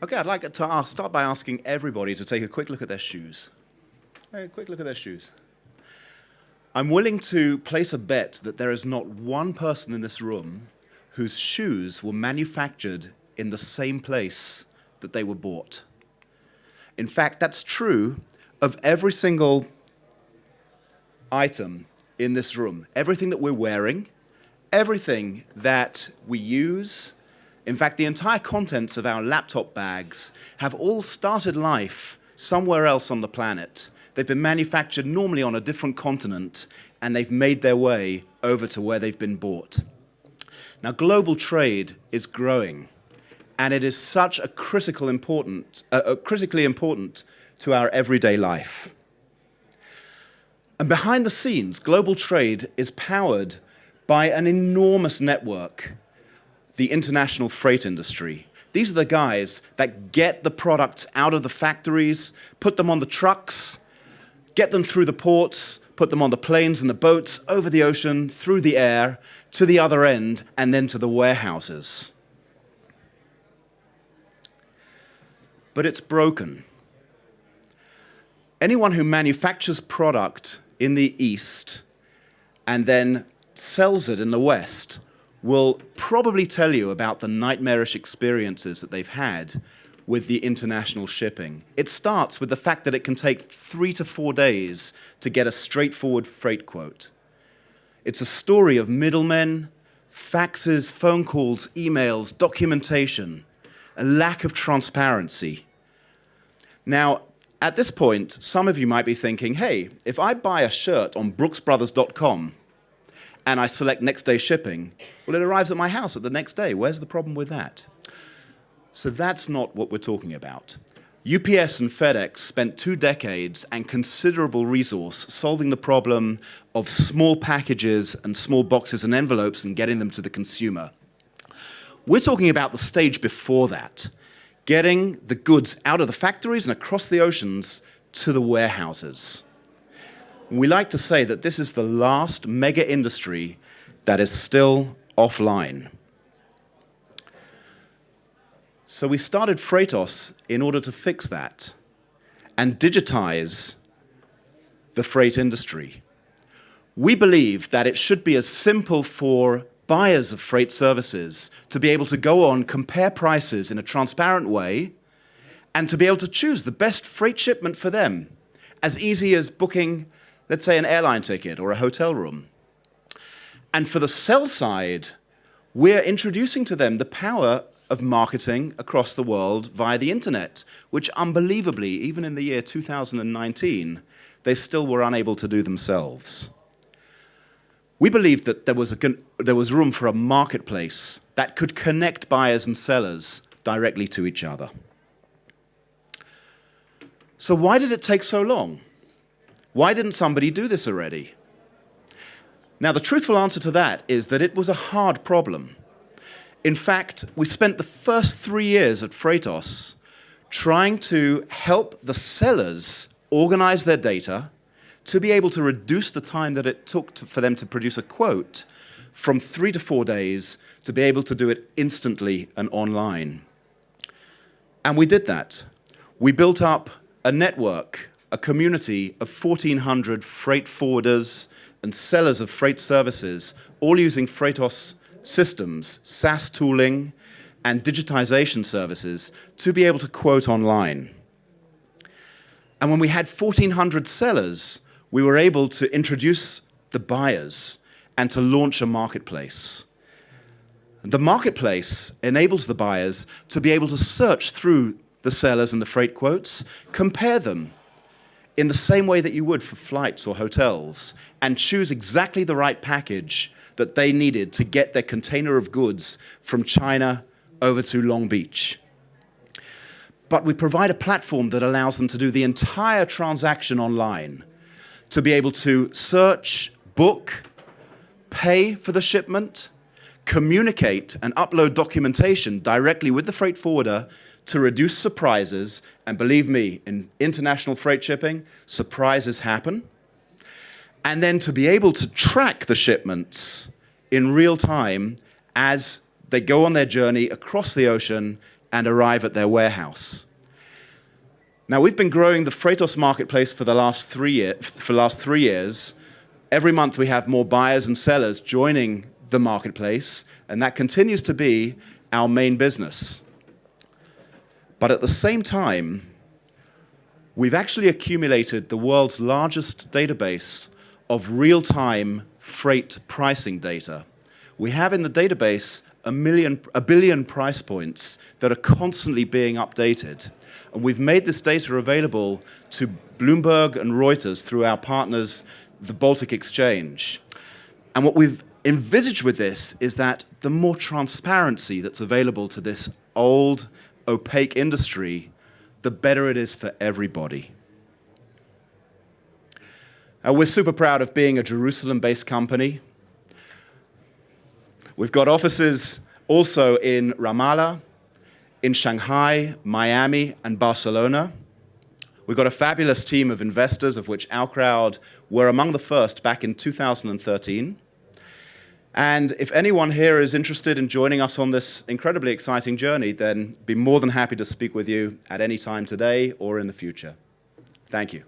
Okay, I'd like to start by asking everybody to take a quick look at their shoes. A quick look at their shoes. I'm willing to place a bet that there is not one person in this room whose shoes were manufactured in the same place that they were bought. In fact, that's true of every single item in this room. Everything that we're wearing, everything that we use, in fact, the entire contents of our laptop bags have all started life somewhere else on the planet. They've been manufactured normally on a different continent, and they've made their way over to where they've been bought. Now, global trade is growing, and it is such a critically important to our everyday life. And behind the scenes, global trade is powered by an enormous network, the international freight industry. These are the guys that get the products out of the factories, put them on the trucks, get them through the ports, put them on the planes and the boats, over the ocean, through the air, to the other end, and then to the warehouses. But it's broken. Anyone who manufactures product in the East and then sells it in the West will probably tell you about the nightmarish experiences that they've had with the international shipping. It starts with the fact that it can take 3 to 4 days to get a straightforward freight quote. It's a story of middlemen, faxes, phone calls, emails, documentation, a lack of transparency. Now, at this point, some of you might be thinking, hey, if I buy a shirt on brooksbrothers.com and I select next day shipping, well, it arrives at my house at the next day. Where's the problem with that? So that's not what we're talking about. UPS and FedEx spent 2 decades and considerable resource solving the problem of small packages and small boxes and envelopes and getting them to the consumer. We're talking about the stage before that, getting the goods out of the factories and across the oceans to the warehouses. We like to say that this is the last mega industry that is still offline. So we started Freightos in order to fix that and digitize the freight industry. We believe that it should be as simple for buyers of freight services to be able to go on, compare prices in a transparent way, and to be able to choose the best freight shipment for them, as easy as booking, let's say, an airline ticket or a hotel room. And for the sell side, we're introducing to them the power of marketing across the world via the internet, which unbelievably, even in the year 2019, they still were unable to do themselves. We believed that there was room for a marketplace that could connect buyers and sellers directly to each other. So why did it take so long? Why didn't somebody do this already? Now, the truthful answer to that is that it was a hard problem. In fact, we spent the first 3 years at Freightos trying to help the sellers organize their data to be able to reduce the time that it took for them to produce a quote from 3 to 4 days to be able to do it instantly and online. And we did that. We built up a network, a community of 1,400 freight forwarders and sellers of freight services, all using Freightos systems, SaaS tooling, and digitization services to be able to quote online. And when we had 1,400 sellers, we were able to introduce the buyers and to launch a marketplace. The marketplace enables the buyers to be able to search through the sellers and the freight quotes, compare them in the same way that you would for flights or hotels, and choose exactly the right package that they needed to get their container of goods from China over to Long Beach. But we provide a platform that allows them to do the entire transaction online, to be able to search, book, pay for the shipment, communicate and upload documentation directly with the freight forwarder to reduce surprises. And believe me, in international freight shipping, surprises happen. And then to be able to track the shipments in real time as they go on their journey across the ocean and arrive at their warehouse. Now, we've been growing the Freightos marketplace for the last 3 years. Every month we have more buyers and sellers joining the marketplace, and that continues to be our main business. But at the same time, we've actually accumulated the world's largest database of real-time freight pricing data. We have in the database a billion price points that are constantly being updated. And we've made this data available to Bloomberg and Reuters through our partners, the Baltic Exchange. And what we've envisaged with this is that the more transparency that's available to this old, opaque industry, the better it is for everybody. We're super proud of being a Jerusalem-based company. We've got offices also in Ramallah, in Shanghai, Miami, and Barcelona. We've got a fabulous team of investors, of which OurCrowd were among the first back in 2013. And if anyone here is interested in joining us on this incredibly exciting journey, then be more than happy to speak with you at any time today or in the future. Thank you.